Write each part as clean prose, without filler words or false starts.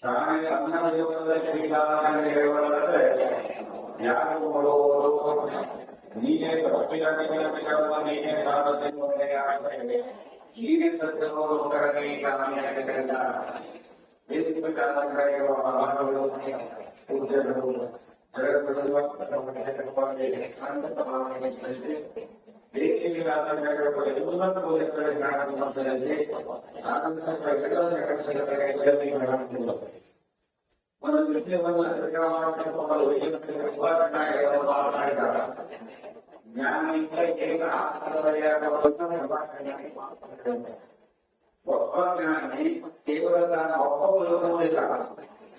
ಪ್ರಾಣಿ ಕನ್ನಡ ಜೀವನದ ಶ್ರೀರಾಮನ ಹೇಳುವುದಾದರೆ ಯಾರು ಮಾಡುವವರು ನೀನೇ ತಪ್ಪಿದ ನೀನೇ ಸಾಹಸ ನೀನೇ ಸತ್ಯಗಳು ಈಗ ನಮಗೆ ವೇದಿಕೆ ವಿಕಾಸಕಾರಿಗಳು ಮಹಾನುಗಳು ಪೂಜ್ಯರು ಜಗತ್ತ ಸಲ್ಲಿಸಿ ವೇದಿಕೆ ವಿಕಾಸಕಾರಿಗಳು ಎಲ್ಲ ಪೂಜೆಗಳನ್ನು ಸಲ್ಲಿಸಿ ಎಲ್ಲ ಒಂದು ವಿಷಯವನ್ನು ಮಾತನಾಡಿದಾಗ ಜ್ಞಾನಿಯಿಂದ ಏನು ಒಬ್ಬ ಜ್ಞಾನಿ ಕೇವಲ ನಾನು ಒಬ್ಬ ಬದುಕುವುದಿಲ್ಲ,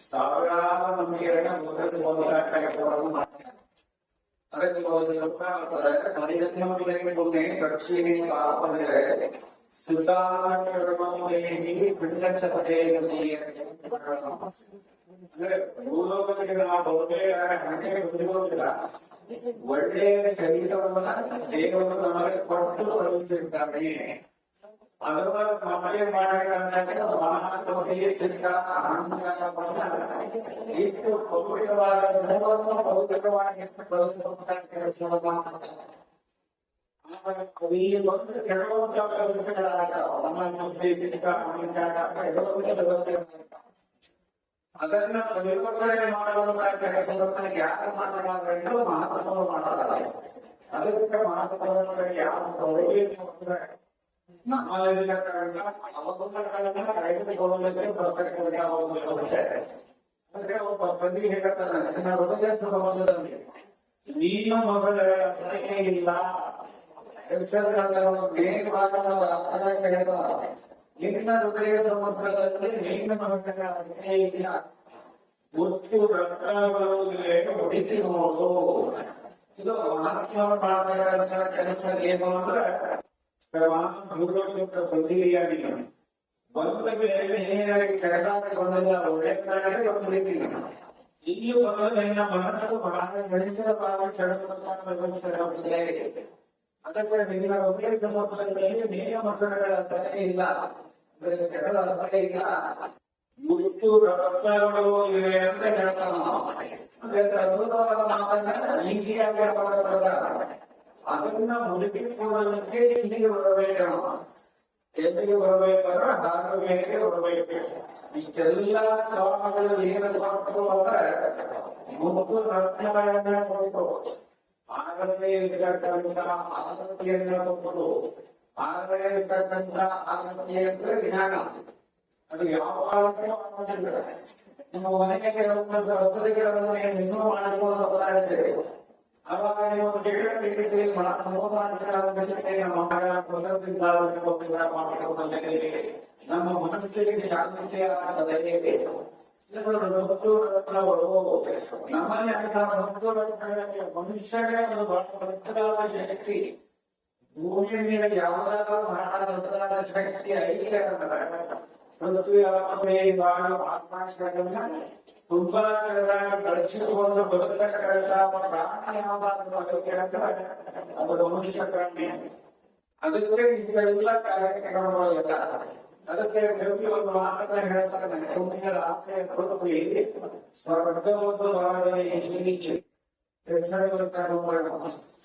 ಸಾವಿರಾರು ನಂಬಿಕೆಗಳನ್ನ ಬೋಧಿಸುವಂತಹ ಕೆಲಸವನ್ನು ಮಾಡ್ತಾರೆ. ಅದಕ್ಕೆ ಮಣಿಜನ್ಮೆ ದಕ್ಷಿಣಿ ಪಾಪಂದರೆ ಸುಧಾಮಿ ಪಿಂಡ ಶಬ್ದೇನಲ್ಲಿ ಅಂದ್ರೆ ಭೂಲೋಕಕ್ಕೆ ನಾವು ಬಹುತೇಕ ಕಣ್ಣಿಗೆ ಹೊಂದಿರುವುದಿಲ್ಲ. ಒಳ್ಳೆಯ ಶರೀರವನ್ನ ದೇವರು ನಮಗೆ ಕೊಟ್ಟು ಕಳುಹಿಸಿರ್ತಾನೆ. ಅದರ ಮಕ್ಕಳೇ ಮಾಡಬೇಕಾದಾಗ ಮಹಾಕೋಟಿಯ ಚಿತ್ತ ಅಹಂಕಾರವನ್ನ ಇಟ್ಟು ಪವಿತ್ರವಾದ ಮೂರನ್ನು ಪವಿತ್ರವಾಗಿ ಬಳಸುವಂತಹ ಕೆಲಸವನ್ನು ಮಾಡ್ತಾರೆ. ಈ ಒಂದು ಕೆಡವಂತ ವ್ಯವಸ್ಥೆಗಳಾಗ ಮನೋಬುದ್ಧಿ ಚಿತ್ತ ಅಹಂಕಾರ ಕೆಡವಂತ ವ್ಯವಸ್ಥೆ ಅದನ್ನ ಪರಿವರ್ತನೆ ಮಾಡುವಂತಹ ಕೆಲಸವನ್ನ ಯಾರು ಮಾಡಲಾದ್ರೆ ಮಹಾತ್ಮರು ಮಾಡಲಾರೆ. ಅದಕ್ಕೆ ಮಹಾತ್ಮರ ಯಾರು ಬರಬೇಕು ಅಂದ್ರೆ ನಮ್ಮಲ್ಲಿರ್ತಕ್ಕಂಥ ಅವಗುಣಗಳನ್ನ ಕಳೆದುಕೊಳ್ಳಲಿಕ್ಕೆ ಬರ್ತಕ್ಕಂಥ ಒಂದು ವ್ಯವಸ್ಥೆ. ಅದಕ್ಕೆ ಒಬ್ಬ ಕವಿ ಹೇಳ್ತಾನೆ, ನನ್ನ ಹೃದಯ ಸಮುದ್ರದಲ್ಲಿ ನೀನು ಮಗಳ ಅಷ್ಟೇ ಇಲ್ಲ. ನಿನ್ನ ಹೃದಯ ಸಮುದ್ರದಲ್ಲಿ ನೀನು ಮಗಳ ಅಷ್ಟೇ ಇಲ್ಲ, ಒಟ್ಟು ರತ್ನಗಳು ಹೊಡಿತಿ ನೋಡು. ಇದು ಮಹಾತ್ಮರು ಮಾಡತಕ್ಕಂಥ ಕೆಲಸ ಏನು ಅಂದ್ರೆ ಬಂದಿರಿಯಾಗಿ ಬಂದ ಮೇಲೆ ಏನಾಗಿ ಕೆಳಗಾಗಿ ಬಂದಿಲ್ಲ, ಒಳ್ಳೆಯದಾಗಿ ಬಂದಿದ್ದೀವಿ. ಇಲ್ಲಿ ಬಂದ ನನ್ನ ಮನಸ್ಸು ಬಹಳ ಚಂಚಲವಾಗಿ ಕೆಳಗುವಂತಹ ವ್ಯವಸ್ಥೆ. ಅದಕ್ಕೆ ನಿನ್ನ ಹೃದಯ ಸಮುದ್ರದಲ್ಲಿ ಮೇಘ ಮಸಣಗಳ ಸಲಹೆ ಇಲ್ಲ, ಅದಕ್ಕೆ ಕೆಳಗ ಸಲಹೆ ಇಲ್ಲ, ಮುತ್ತು ರತ್ನಗಳು ಇವೆ ಅಂತ ಹೇಳ್ತಾನ. ಅದ್ಭುತವಾದ ಮಾತನ್ನ ಈಸಿಯಾಗಿ ಅದನ್ನ ಮುದುಕಿಕೊಳ್ಳಲಿಕ್ಕೆ ಇಲ್ಲಿಗೆ ಬರಬೇಕಮ್ಮ. ಎಲ್ಲಿಗೆ ಬರಬೇಕಾದ್ರೆ ಹಾರುವೇರಿಗೆ ಬರಬೇಕು. ಇಷ್ಟೆಲ್ಲ ಶ್ರವಣಗಳು ಏನು ಕೊಟ್ಟು ಅಂದ್ರೆ ಮುತ್ತು ರತ್ನಗಳನ್ನ ಕೊಟ್ಟು ಆಗಲೇ ಇರ್ತಕ್ಕಂಥ ಆಸಕ್ತಿಯನ್ನ ಕೊಟ್ಟು ಆಗಲೇ ಇರ್ತಕ್ಕಂಥ ಆಸಕ್ತಿ ಅಂದ್ರೆ ಜ್ಞಾನ. ಅದು ಯಾವ ಕಾಲಕ್ಕೂ ಆಗೋದಿಲ್ಲ. ನಿಮ್ಮ ಮನೆಗೆ ಪದ್ಧತಿಗಳನ್ನು ಇನ್ನೂ ಮಾಡಿಕೊಂಡು ಹೋಗ್ತಾ ಇದ್ದೇವೆ. ಅವಾಗ ನೀವು ನಮ್ಮ ಮನಸ್ಸಿಗೆ ಶಾಂತಿ ಆಗ್ತದೆ. ನಮ್ಮಲ್ಲಿ ಅಂತ ಮನುಷ್ಯನೇ ಒಂದು ಬಹಳ ದೊಡ್ಡದಾದ ಶಕ್ತಿ. ಭೂಮಿ ಮೇಲೆ ಯಾವುದಾದ್ರೂ ಬಹಳ ದೊಡ್ಡದಾದ ಶಕ್ತಿ ಐತೆ ಅಂದ್ರೆ ಪೃಥ್ವಿ ಆಕಾಶಗಳನ್ನ ತುಂಬಾ ಚೆನ್ನಾಗಿ ಬಳಸಿಕೊಂಡು ಬದುಕತಕ್ಕಂಥ ಪ್ರಾಣ ಯಾವ್ದಾದ್ರು ಅದು ಮನುಷ್ಯ ಪ್ರಾಣಿ. ಅದಕ್ಕೆ ಇಷ್ಟೆಲ್ಲ ಕಾರ್ಯಕ್ರಮಗಳೆಲ್ಲ. ಅದಕ್ಕೆ ಕವಿ ಒಂದು ಮಾತನ್ನ ಹೇಳ್ತಾನೆ, ಪುಣ್ಯರ ಆಸೆ ಪೃಥ್ವಿ ಸ್ವರ್ಗವದು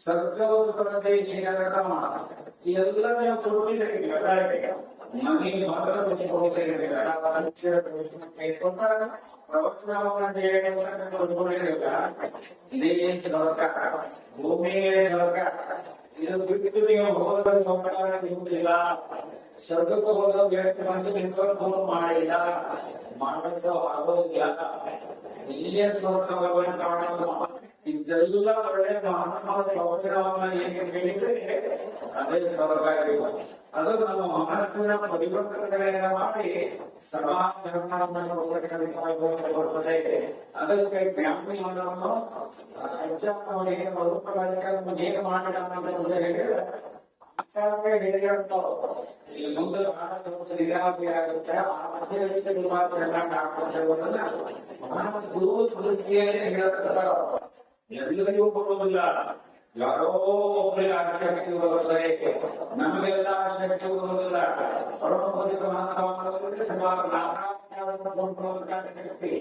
ಸ್ವರ್ಗವದು ಪ್ರದೇಶಿಯ ಎಲ್ಲ ನೀವು ಪೂರ್ವಿಕರಿಗೆ ಮನೆ ಭಾರತ ಇದೇ ಸ್ವರ್ಗ, ಭೂಮಿಯೇ ಸ್ವರ್ಗ. ಇದು ಬಿಟ್ಟು ನೀವು ಹೋದ ಸಂಬಳ ಸಿಗುವುದಿಲ್ಲ. ಸ್ವರ್ಗಕ್ಕೂ ಹೋದ ವ್ಯಕ್ತಿ ಬಂದು ನಿಂತ್ಕೊಂಡು ಫೋನ್ ಮಾಡಿಲ್ಲ, ಮಾಡೋದು ಆಗೋದಿಲ್ಲ. ಇಲ್ಲೇ ಸ್ವರ್ಗವನ್ನು ಕಾಣೋದು. ಇದೆಲ್ಲ ಒಳ್ಳೆ ಮಹಾತ್ಮರ ಪ್ರವಚನವನ್ನ ಏನು ಹೇಳಿದ್ರೆ ಅದೇ ಸ್ವರ್ಗ ಇರುವುದು. ಅದು ನಮ್ಮ ಮನಸ್ಸಿನ ಪರಿವರ್ತನೆಗಳನ್ನ ಮಾಡಿ ಸಮಾಜವನ್ನು ಬರ್ತದೆ. ಅದಕ್ಕೆ ಜ್ಞಾನಿಯನ್ನು ಅಜ್ಜನವನು ಏನು ಬದುಕಬೇಕು ಏನು ಮಾಡಿದ ಹೇಳಿದ್ರೆ ಹೇಳಿರ್ತಾವ. ಇಲ್ಲಿ ಮುಂದೆ ನಿರಾವರಿ ಆಗುತ್ತೆ. ತುಂಬಾ ಚೆನ್ನಾಗಿ ಹಾಕೊಂಡಿರೋದನ್ನ ಬಹಳ ದೃಷ್ಟಿಯಲ್ಲಿ ಹೇಳ್ತಿರ್ತಾರ. ಎಲ್ಲರಿಗೂ ಬರುವುದಿಲ್ಲ, ಯಾರೋ ಒಬ್ಬರಿಗೆ ಆಸಕ್ತಿ ಬರುತ್ತದೆ, ನಮಗೆಲ್ಲ ಆಸಕ್ತಿ ಬರುವುದಿಲ್ಲ. ಸುಮಾರು 4 ಕೆಲಸ ಕೊಂಡುವಂತಹ ಶಕ್ತಿ,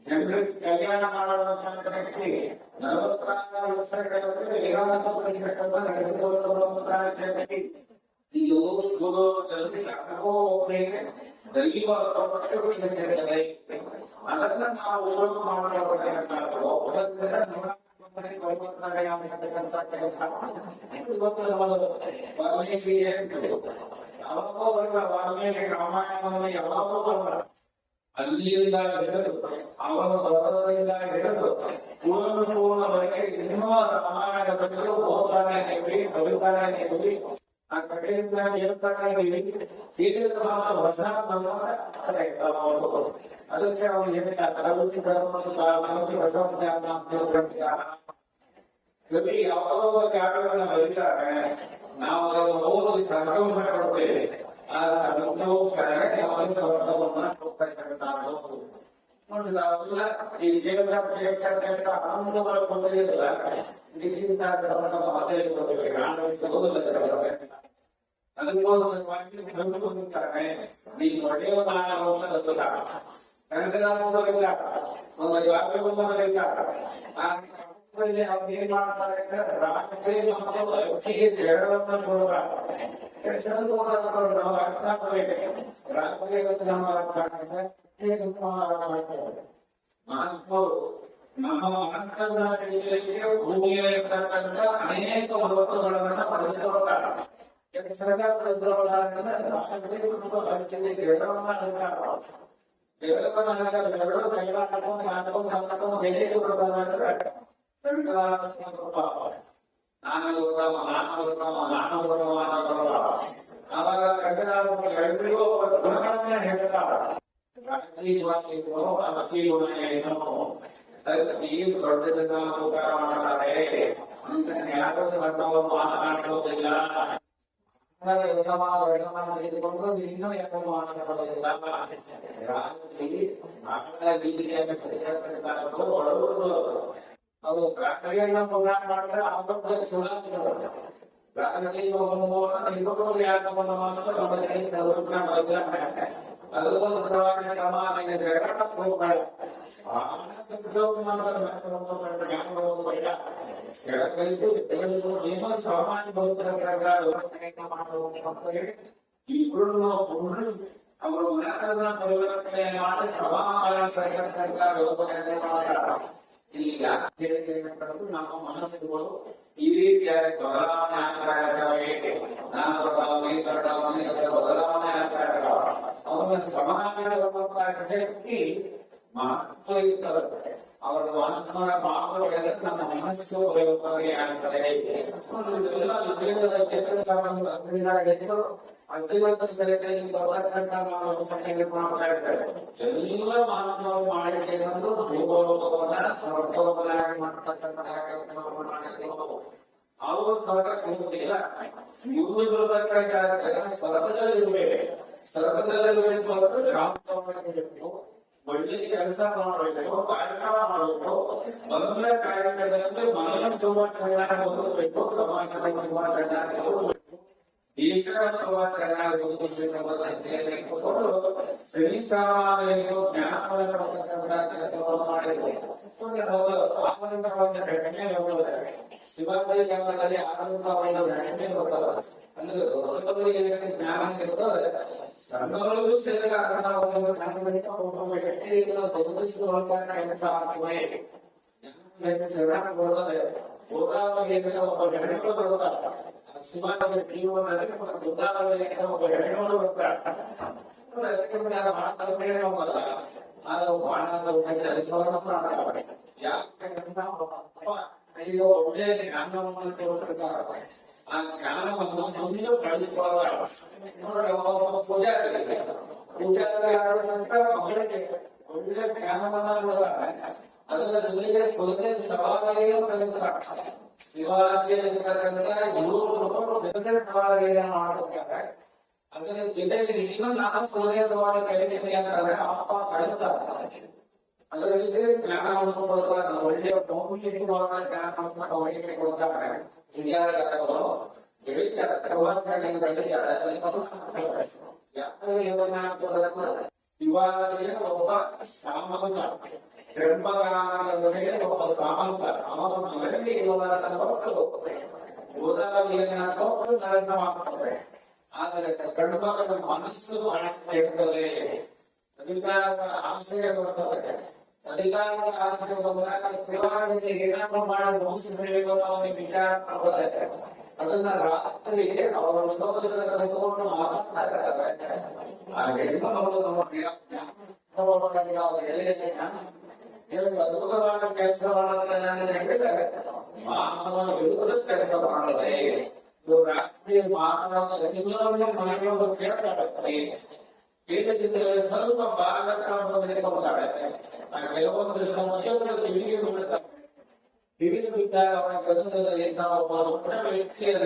ಜನರಿಗೆ ಕಲ್ಯಾಣ ಮಾಡುವಂತಹ ಶಕ್ತಿ, 46 ವರ್ಷಗಳಲ್ಲಿ ವೇದಾಂತ ಪರಿಷತ್ತನ್ನು ನಡೆಸಿಕೊಂಡು ಬರುವಂತಹ ಶಕ್ತಿ, ಇದು ಭೂಲೋಕದಲ್ಲಿ ಯಾರಿಗೋ ಒಬ್ಬರಿಗೆ ದೈವ ಪ್ರಕಟಿಸಿರುತ್ತದೆ. ಅದನ್ನ ನಾವು ಉಪಯೋಗ ಮಾಡಬೇಕಾದ ಒಬ್ಬರಿಂದ ಪರಿವರ್ತನೆಯಾಗತಕ್ಕಂಥ ಕೆಲಸ ಇವತ್ತು ನಮ್ಮದು ವಾಲ್ಮೀಕಿಗೆ ಯಾವಾಗೋ ಬರಲ್ಲ. ವಾಲ್ಮೀಕಿ ರಾಮಾಯಣವನ್ನು ಯಾವಾಗೋ ಬರಲ್ಲ. ಅಲ್ಲಿಂದ ಹಿಡಿದು ಅವರ ಬರೋದ್ರಿಂದ ಹಿಡಿದು ಪೂರ್ಣವರೆಗೆ ಇನ್ನೂ ರಾಮಾಯಣದ ಬಗ್ಗೆ ಓದ್ತಾನೆ ಇದ್ವಿ, ಬರೀತಾನೆ ಇದ್ವಿ, ಆ ಕಡೆಯಿಂದ ಹೇಳ್ತಾನೆ ಇದ್ವಿ. ಹೀಗೆ ಮಾತ್ರ ಹೊಸ ಅದಕ್ಕೆ ಅವ್ರು ಹೇಳಿದ ಪ್ರವೃತ್ತಿ ಧರ್ಮಕ್ಕೆ ಹೊಸ ಜ್ಞಾನ ಅಂತ ಹೇಳ್ತಾರೆ. ಕವಿ ಯಾವುದೋ ಜ್ಞಾನಗಳನ್ನ ಬರೀತಾರೆ, ನಾವು ಅದನ್ನು ಓದಿ ಸಂತೋಷ ಪಡ್ತೇವೆ. ಆ ಸಂತೋಷಕ್ಕೆ ಸ್ವರ್ಗವನ್ನ ಕೊಡ್ತಕ್ಕಂಥದ್ದು ನೋಡಿ. ನಾವೆಲ್ಲ ಈ ಕೇಳ್ತಾ ಆನಂದಗಳ ಕೊಂಡಿಲ್ಲ, ಇದಕ್ಕಿಂತ ಸ್ವರ್ಗ ಆನಂದಿಸುವುದಿಲ್ಲ. ಅದಕ್ಕೋಸ್ಕರವಾಗಿ ಬಂದುತ್ತಾರೆ. ನೀನು ಒಳ್ಳೆಯವನಾಗುವಂತ ಗೊತ್ತಿಲ್ಲ, ಕನಕದಾಸರಿಲ್ಲ, ಒಂದು ವ್ಯಾಪ್ಯವನ್ನು ಬರೀತಾರೆ. ಆ ಅವ್ರು ಏನ್ ಮಾಡ್ತಾರೆ ಅಂದ್ರೆ ರಾಷ್ಟ್ರೀಯ ಮತ್ತು ಅಕ್ಕಿಗೆ ಜಗಳವನ್ನು ಕೊಡುತ್ತಾರೆ. ನಾವು ಅರ್ಥ ಆಗಬೇಕು. ರಾಷ್ಟ್ರೀಯ ನಮ್ಮ ಅರ್ಥ ಆಗಿದ್ರೆ ಮಹಾತ್ಮರು ನಮ್ಮ ಮನಸ್ಸನ್ನ ತಿಳಿಯಲಿಕ್ಕೆ ಭೂಮಿಯಲ್ಲಿರ್ತಕ್ಕಂಥ ಅನೇಕ ವಸ್ತುಗಳನ್ನ ಬಳಸಿಕೊಳ್ತಾರೆ. ಆವಾಗ ಎಲ್ರಿಗೂ ಗುಣಗಳನ್ನ ಹೇಳ್ತಾರೆ. ಈ ದೊಡ್ಡ ಜನ ಉಪಕಾರ ಮಾಡ್ತಾರೆ, ಯಾರು ಸ್ವಂತವನ್ನು ಮಾತನಾಡುವುದಿಲ್ಲ, ತೆಗೆದುಕೊಂಡು ಇನ್ನೂ ಯಾರು ಮಾತನಾಡುವುದಿಲ್ಲ. ಬೀದಿಗೆಯನ್ನು ಸರಿಯಾದ ಒಳಗುವುದು ಅವು ಕಾಕರಿಯನ್ನ ಪ್ರೋಗ್ರಾಮ್ ಮಾಡಿದ್ರೆ ಆರೋಗ್ಯ ಚುನಾವಣೆ ಅದಕ್ಕೋಸ್ಕರವಾಗಿ ಏನೋ ಸಾಮಾನ್ಯ ಇಬ್ಬರು ಅವರು ಮನಸ್ಸನ್ನ ಪರಿವರ್ತನೆ ಮಾಡಿ ಸಮಾನ ಈಗ ನಮ್ಮ ಮನಸ್ಸುಗಳು ಈ ರೀತಿಯಾಗಿ ಬದಲಾವಣೆ ಆಗ್ತಾ ಇರ್ತವೆ. ಬದಲಾವಣೆ ಆಗ್ತಾ ಇರ್ತವೆ. ಅವರ ಸಮಾನವಾದಂತಹ ಶಕ್ತಿ ಮಾತ್ರ ಇರ್ತದೆ. ಅವರ ಆತ್ಮರ ಮಾತುಗಳಿಗೆ ನಮ್ಮ ಮನಸ್ಸು ಪರಿವರ್ತನೆ ಆಗ್ತದೆ. ಅತ್ಯುನ್ನತ ಸರಿಯಾಗಿ ಬರ್ತಕ್ಕಂಥ ಮಾಡ್ತಾ ಇರ್ತಾರೆ. ಎಲ್ಲ ಮಹಾತ್ಮರು ಮಾಡಿದ್ದೇನೆಂದು ಭೂಗೋಳವನ್ನ ಸ್ವರ್ಗವನ್ನಾಗಿ ಮಾಡ್ತಕ್ಕಂಥ ಕೆಲಸವನ್ನು ಮಾಡಿದ್ರು. ಅವರು ಸ್ವರ್ಗಕ್ಕೆ ಹೋಗುವುದಿಲ್ಲ. ಇವರು ಬರ್ತಕ್ಕಂಥ ಸ್ವರ್ಗದಲ್ಲಿರ್ಬೇಕು. ಸ್ವರ್ಗದಲ್ಲಿರ್ಬೇಕು ಅಂದ್ರೆ ಶಾಂತವಾಗಿರ್ಬೇಕು, ಒಳ್ಳೆ ಕೆಲಸ ಮಾಡಬೇಕು, ಕಾರ್ಯಕ್ರಮ ಮಾಡಬೇಕು. ಮೊದಲ ಕಾರ್ಯಕ್ರಮದಲ್ಲಿ ಮನವನ್ನು ತುಂಬಾ ಚೆನ್ನಾಗಿ ಓದಬೇಕು, ಸಮಾಜದಲ್ಲಿ ತುಂಬಾ ಚೆನ್ನಾಗಿ ಓದಬೇಕು, ದೇಶದ ತುಂಬಾ ಚೆನ್ನಾಗಿ ಓದಿಕೊಂಡು ಸರಿ ಸಾಮಾನ್ಯರು ಜ್ಞಾನವನ್ನು ಕೊಡ್ತಕ್ಕಂಥ ಕೆಲಸವನ್ನು ಮಾಡಿರಬೇಕು. ಆನಂದ ಒಂದು ಘಟನೆ ಹೋಗುತ್ತದೆ. ಶಿವಾಜಿ ಕಾಲದಲ್ಲಿ ಆನಂದ ಒಂದು ಘಟನೆ ಹೋಗ್ತದೆ. ಅಂದ್ರೆ ದೊಡ್ಡವರಿಗೆ ಜ್ಞಾನ ಇರ್ತದೆ, ಸಣ್ಣವರಿಗೂ ಸೇರಿ ಒಂದು ಜ್ಞಾನದಿಂದ ಒಬ್ಬೊಬ್ಬ ವ್ಯಕ್ತಿಯಿಂದ ಬದುಕಿಸುವಂತಹ ಕೆಲಸ ಆಗ್ತದೆ. ಚೆನ್ನಾಗಿ ಬರ್ತದೆ. ಗೋದಾವರಿ ಒಬ್ಬ ಹೆಣ್ಣು ಬರುತ್ತಾರೆ. ಶಿವಾಜಿ ಜೀವನದಲ್ಲಿ ಗೋದಾವರಿ ಒಬ್ಬ ಹೆಣ್ಣು ಬರ್ತಾರೆ. ಕೆಲಸವನ್ನು ಮಾಡ್ತಾರೆ. ಯಾಕೆ ಒಳ್ಳೆ ಜ್ಞಾನವನ್ನು ಕೊಟ್ಟಿದ್ದಾರೆ. ಆ ಜ್ಞಾನವನ್ನು ಮುಂದೆ ಬಳಸಿಕೊಳ್ಳುವ ಪೂಜಾರಿ ಆಡುವ ಸಂತ ಮಗಳಿಗೆ ಒಳ್ಳೆ ಜ್ಞಾನವನ್ನ ಕೊಡುತ್ತಾರೆ. ಅದರ ಜೊತೆಗೆ ಕುದುರೆ ಸವಾರಿಯನ್ನು ಕಲಿಸ್ತಾರೆ. ಶಿವಾಜಿಯಲ್ಲಿರ್ತಕ್ಕಂಥ ಇವರು ಸವಾರಿಯನ್ನು ಮಾಡುತ್ತಾರೆ. ಅದರ ಜೊತೆಗೆ ಇನ್ನೂ ನಾನು ಕುದುರೆ ಸವಾರಿ ಕಲಿತೀನಿ ಅಂತಾರೆ. ಅಪ್ಪ ಕಳಿಸ್ತಾರೆ. ಅದರ ಜೊತೆ ಜ್ಞಾನವನ್ನು ಕೊಡುತ್ತಾರೆ. ಒಳ್ಳೆಯ ಮೌಲ್ಯಯುತವಾದ ಜ್ಞಾನವನ್ನು ಅವರಿಗೆ ಕೊಡುತ್ತಾರೆ. ವಿದ್ಯಾರ್ಥಿಗಳು ಬೆಳೀತಾರೆ, ಪ್ರವಾಸಗಳನ್ನು ಬೆಳೀತಾರೆ. ಶಿವಾಜಿಯ ಒಬ್ಬ ಸಾಮಂತ, ಬ್ರಹ್ಮಗಾನದೊಳಗೆ ಒಬ್ಬ ಸಾಮಂತ, ಅವನ ಮನೆಯಲ್ಲಿ ಇರುವಂತಹ ಮಕ್ಕಳು ಗೋದಾವರಿಯನ್ನ ಕೊಟ್ಟು ನರಕ ಮಾಡ್ತಾರೆ. ಆದರೆ ಗಂಡುಮಗನ ಮನಸ್ಸು ಇರ್ತದೆ, ಅಧಿಕಾರದ ಆಸೆ ಬರ್ತದೆ. ಅಧಿಕಾರದ ಆಸೆ ಬಂದಾಗ ಶಿವಾಜಿಗೆ ಏನಾದ್ರು ಮಾಡಲು ಮುಗಿಸಬೇಕು ಅವನಿಗೆ ವಿಚಾರ ಬರ್ತದೆ. ಅದನ್ನ ರಾತ್ರಿ ಅವರ ತಗೊಂಡು ಮಾತಾಡ್ತಾ ಇರ್ತಾರೆ. ಆ ಹೆಣ್ಣು ಅದ್ಭುತವಾದ ಕೆಲಸ ಮಾಡಿದ್ರೆ ಕೆಲಸ ಮಾಡದೆ ರಾತ್ರಿ ಮಾತಾಡೋದ್ರೆ ಎಲ್ಲರನ್ನೂ ಮನೆಯೊಂದು ಕೇಳ್ತಾರೆ. ಕೇಳದಿದ್ದರೆ ಸ್ವಲ್ಪ ಭಾಗತ ಬಂದಿರ್ತಾರೆ. ಕೆಲವೊಂದು ಸಮಯಗಳು ಕಿವಿಗೆ ಬೀಳುತ್ತಾರೆ. ಕಿವಿಗೆ ಬಿದ್ದಾಗ ಅವನ ಕೆಲಸದಲ್ಲಿ ನಾವು ಒಬ್ಬ ವ್ಯಕ್ತಿಯನ್ನ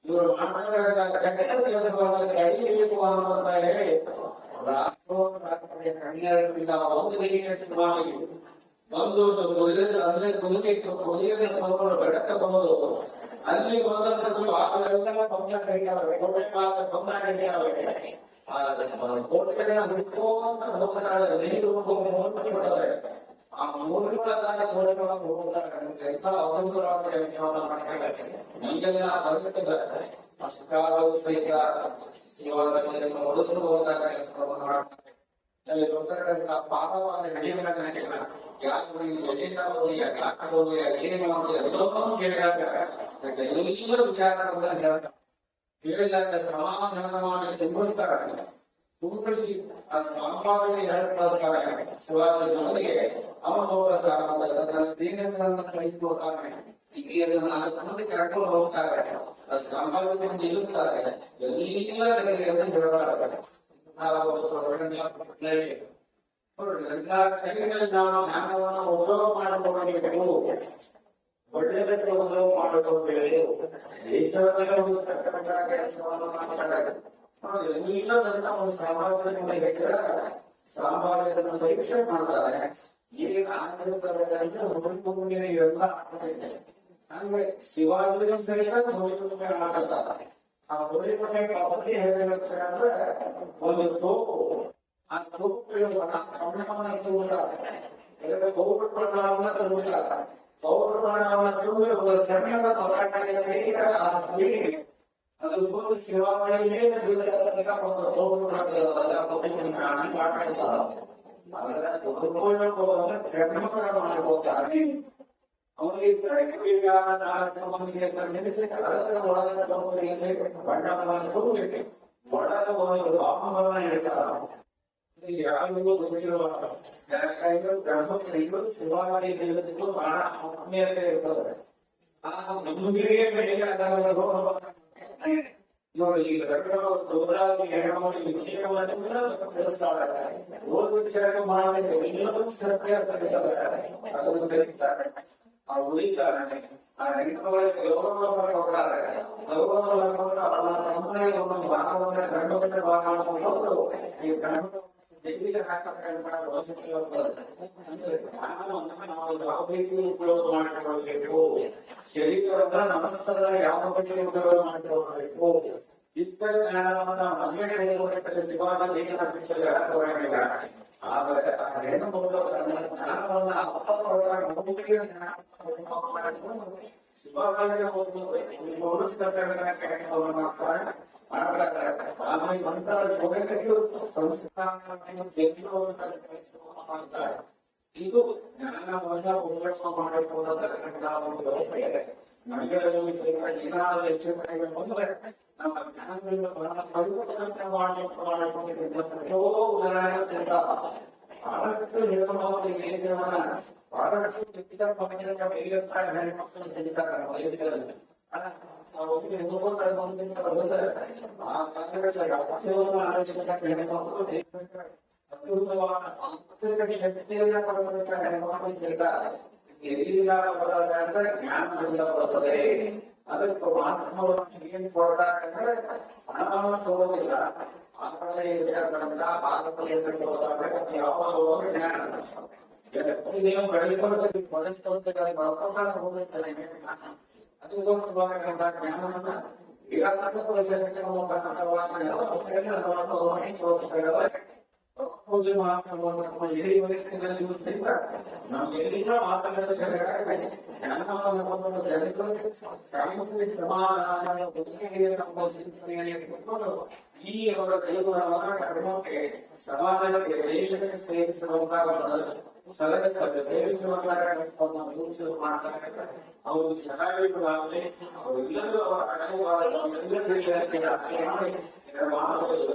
ಇವರು ಮಾತಾಡ ಕೆಟ್ಟ ಕೆಲಸಗಳನ್ನು ಕಡಿಬೇಕು ಅಂತ ಹೇಳಿ ರಾತ್ರಿ ಕಣ್ಣಿರಲಿಲ್ಲ. ಒಂದು ರೀತಿಯ ಸಿನಿಮಾ ಒಂದು ಅಂದ್ರೆ ಕುದುರೆ ತಗೊಂಡು ಬೆಳಕ ಬಂದು ಅಲ್ಲಿ ಬಂದದ್ದು ಆಗೆಲ್ಲ ಕೊಂದಾಡಿದ್ದಾವೆ, ಕೊಂದಾಡಿದ್ದಾವೆ. ಕೋಟೆಗಳನ್ನ ಬಿಟ್ಕೊಂತ ಹೋಗ್ತಾರೆ, ನೀರು ಬಿಡ್ತಾರೆ. ಆ ಮೂಲಕ ಕೋಟೆಗಳನ್ನು ಹೋಗ್ತಾರೆ. ಎಂತ ಅದ್ಭುತವಾದ ಕೆಲಸವನ್ನು ಮಾಡ್ತಾರೆ. ನಮಗೆಲ್ಲ ಪರಿಸ್ಥಿತಿದ್ದಾರೆ ಅಷ್ಟಾದರೂ ಸಹಿತ ಶಿವಾಲಯವನ್ನು ಒಡಿಸಲು ಹೋದಾಗ ಕೆಲಸವನ್ನು ಮಾಡ್ತಾರೆ. ಅಲ್ಲಿ ದೊಡ್ಡ ಪಾಪವಾದ ನಡಿಗಳ ಯಾರು ಎಲ್ಲಿಂದ ಹೋಗಿ ಯಾಕೆ ಏನು ಎಲ್ಲವನ್ನೂ ಕೇಳಿದಾಗ ಎಲ್ಲರೂ ವಿಚಾರವನ್ನು ಹೇಳ್ತಾರೆ. ಕೇಳಿದಾಗ ಸಮಾಧಾನ ಮಾಡಿ ತುಂಬಿಸ್ತಾರೆ. ತುಂಬಿಸಿ ಆ ಸಂಪಾದನೆ ಹೇಳ್ತಾರೆ ಶಿವಾಜಿಗೆ. ಅವನು ಹೋಗ ದೇಹಗಳನ್ನು ಕಳಿಸಿಕೊಡ್ತಾರೆ. ಈಗ ಮಂದಿ ಕರ್ಕೊಂಡು ಹೋಗ್ತಾರೆ. ಆ ಸಂಪಾದನೆ ನಿಲ್ಲಿಸ್ತಾರೆ. ಎಲ್ಲ ಹೇಳ್ತಾರೆ. ನಾವು ಜ್ಞಾನವನ್ನು ಉಪಯೋಗ ಮಾಡಿಕೊಳ್ಳಬೇಕು, ಒಳ್ಳೆಯದಕ್ಕೆ ಉಪಯೋಗ ಮಾಡಿಕೊಳ್ಳಬೇಕು, ದೇಶವನ್ನೇ ಉಳಿಸ್ತಕ್ಕಂಥ ಕೆಲಸವನ್ನು ಮಾಡ್ತಾರೆ. ಇಲ್ಲದಂತ ಒಂದು ಸಂಪಾದನೆ ಹೇಳಿದ್ರೆ ಸಂಪಾದನೆಯನ್ನು ಪರೀಕ್ಷೆ ಮಾಡ್ತಾರೆ. ಈಗ ಆಗಿರುತ್ತದೆ ಎಲ್ಲ ಆಗ್ತದೆ. ಅಂದ್ರೆ ಶಿವಾಜಿಗೆ ಸರಿಯಾದ ಮುಳುಗುಮೆ ಆಗತ್ತಾರೆ. ಆ ಮುಳುಗುಮೆ ಪದ್ಧತಿ ಹೇಗಿರುತ್ತೆ ಅಂದ್ರೆ ಒಂದು ತೋಪು, ಆ ತೋಪು ಬಣ್ಣವನ್ನ ತುಂಬುತ್ತಾರೆ. ಎರಡು ಪೌಡರ್ ಬಣ್ಣವನ್ನ ತುಂಬುತ್ತಾರೆ. ಪೌಡರ್ ಬಣ್ಣವನ್ನ ತುಂಬಿ ಒಂದು ಸಣ್ಣದ ಪಟಾಕಿಗೆ ಆ ಸ್ಪೀಡಿಗೆ ಅದು ಒಂದು ಶಿವಾಲಯ ಮೇಲೆ ಬೀಳತಕ್ಕ ಒಂದು ಪೌಡರ್ ಬರ್ತದಲ್ಲ, ಪೌಡರ್ ಮಾಡ್ತಾರೆ. ಮಾಡ್ಬೋದಾರೆ. ಅವನಿಗೆ ಬಣ್ಣವನ್ನು ತುಂಬಿ ಒಳಗ ಒಂದು ಬಾಂಬನ್ನು ಇಡ್ತಾರೆ. ಯಾರಿಗೂ ಗೊತ್ತಿರುವ ಬ್ರಹ್ಮಚರಿಗಳು ಶಿವಾಲಯ ಬೀಳೋದಕ್ಕೂ ಬಹಳ ಆತ್ಮೀಯತೆ ಇರ್ತದೆ. ಆ ನಂಬಿಕೆಯ ಮೇಲೆ ಇವರು ಈ ಗೋದಾವರಿ ಹೆಣ್ಣು ವಿಚಾರಣೆ ವಿಚಾರಣೆ ಮಾಡಲಿಕ್ಕೆ ಎಲ್ಲರೂ ಸತ್ಯ ಸರಿತಾರೆ. ಅದನ್ನು ಕರೀತಾರೆ, ಅವ್ರು ಉಳಿತಾರೆ. ಆ ಹೆಣ್ಣುಗಳಿಗೆ ಗೌರವವನ್ನು ಕೊಡ್ತಾರೆ. ಗೌರವವನ್ನು ಕೊಟ್ಟು ಅವರ ತಮ್ಮನೇ ಒಂದು ಭಾಗವನ್ನು ಗಂಡು ಭಾಗವನ್ನು ಈ ಗಂಡು ತೆಗೆದು ಹಾಕತಕ್ಕಂಥ ವ್ಯವಸ್ಥೆ ಇರ್ತದೆ. ಅಂದ್ರೆ ಜ್ಞಾನವನ್ನು ನಾವು ಯಾವ ರೀತಿ ಉಪಯೋಗ ಮಾಡಿಕೊಳ್ಳಬೇಕು, ಶರೀರವನ್ನ ಮನಸ್ಸನ್ನ ಯಾವ ಬಗ್ಗೆ ಉಪಯೋಗ ಮಾಡಿಕೊಳ್ಳಬೇಕು, ಇತ್ತ ಜ್ಞಾನವನ್ನ ಮನೆಯಲ್ಲಿ ಶಿವಾಜಿ ಹೇಗಿಲ್ಲ. ಆದರೆ ಆ ಹೆಣ್ಣು ಮಗಳು ತನ್ನ ಜ್ಞಾನವನ್ನ ಶಿವಾಲಯ ಓಡಿಸ್ತಕ್ಕಂಥ ಕೆಲಸವನ್ನು ಮಾಡ್ತಾರೆ. ಆಮೇಲೆ ಸಂಸ್ಕಾರವನ್ನು ಬೆಳೆಸುವಂತ ಕೆಲಸವನ್ನು ಮಾಡ್ತಾರೆ. ಇದು ಜ್ಞಾನವನ್ನ ಉಪಯೋಗ ಮಾಡಬಹುದಾದಂತಹ ಒಂದು ವ್ಯವಸ್ಥೆ ಇದೆ. ಮನೆಗಳಲ್ಲಿ ಸಹಿತ ಏನಾದರೂ ಹೆಚ್ಚು ಕಡಿಮೆ ಬಂದ್ರೆ ನಮ್ಮ ಜ್ಞಾನದಿಂದ ಪರಿವರ್ತನೆ ಮಾಡಬೇಕು. ಉದಾಹರಣೆ ಸಹಿತ ಬಹಳಷ್ಟು ಹೆಣ್ಣುಮಕ್ಕಳು ಈ ದೇಶವನ್ನ ಬಹಳಷ್ಟು ಇತರ ಮಕ್ಕಳಿಂದ ಬೆಳೆಯುತ್ತಾ ಹೆಣ್ಣುಮಕ್ಕಳು ಸಹಿತಾರೆ. ವಯಸ್ಸುಗಳಲ್ಲಿ ಆ ರಾಜ್ಯವನ್ನು ಆಲೋಚಿಸಿದ ಹೆಣ್ಣುಮಕ್ಕಳು ಅತ್ಯುತ್ತಮವಾದ ಆಂತರಿಕ ಶಕ್ತಿಯನ್ನ ಪಡೆದಂತ ಹೆಣ್ಣುಮಕ್ಕಳು ಸಹಿತಾರೆ. ಎಲ್ಲಿಂದ ಬರೋದ್ರೆ ಅಂದ್ರೆ ಜ್ಞಾನದಿಂದ ಬರುತ್ತದೆ. ಅದಕ್ಕೆ ಮಹಾತ್ಮವನ್ನು ಏನ್ ಕೊಡ್ತಾರೆ ಅಂದ್ರೆ ಹಣವನ್ನು ತಗೋದಿಲ್ಲ. ಆ ಕಡೆ ಇರ್ತಕ್ಕಂಥ ಭಾರತೀಯತೆ ಕೊಡ್ತಾರೆ. ಯಾವಾಗ ಜ್ಞಾನ ಎಷ್ಟು ನೀವು ಬೆಳೆಸ್ಕೊಳ್ತೀವಿ ಬಳಸ್ಕೊಳ್ತಾರೆ ಹೋಗ್ತಾರೆ. ಅದಕ್ಕೋಸ್ಕರ ಜ್ಞಾನವನ್ನ ಈಗ ಪೂಜೆ ಮಾಡ್ಕೊಂಡು ಇಡೀ ವಯಸ್ಸಿನಲ್ಲಿ ಸಹಿತ ನಮ್ಗೆಲ್ಲ ಮಾರ್ಗದರ್ಶಕರಾಗಿ ಜ್ಞಾನವನ್ನು ಜನರು ಶಾಂತಿ ಸಮಾಧಾನ ಬದುಕಿಗೆ ನಮ್ಮ ಚಿಂತನೆಯನ್ನು ಇಟ್ಟುಕೊಂಡು ಈ ಅವರ ದೇವರವರ ಕರ್ಮಕ್ಕೆ ಸಮಾಜಕ್ಕೆ ದೇಶಕ್ಕೆ ಸೇರಿಸುವಂತಹ ಸಲಹೆ ಸೇರಿಸುವಂತಹ ಮಾಡ್ತಾರೆ. ಅವರು ಚೆನ್ನಾಗಿರುವಾಗಲೇ ಅವರೆಲ್ಲರೂ ಅವರ ಆಶೀರ್ವಾದ ಎಲ್ಲರಿಗೂ ಆಸೆ ಮಾಡಿ ಮಾಡಬಹುದು.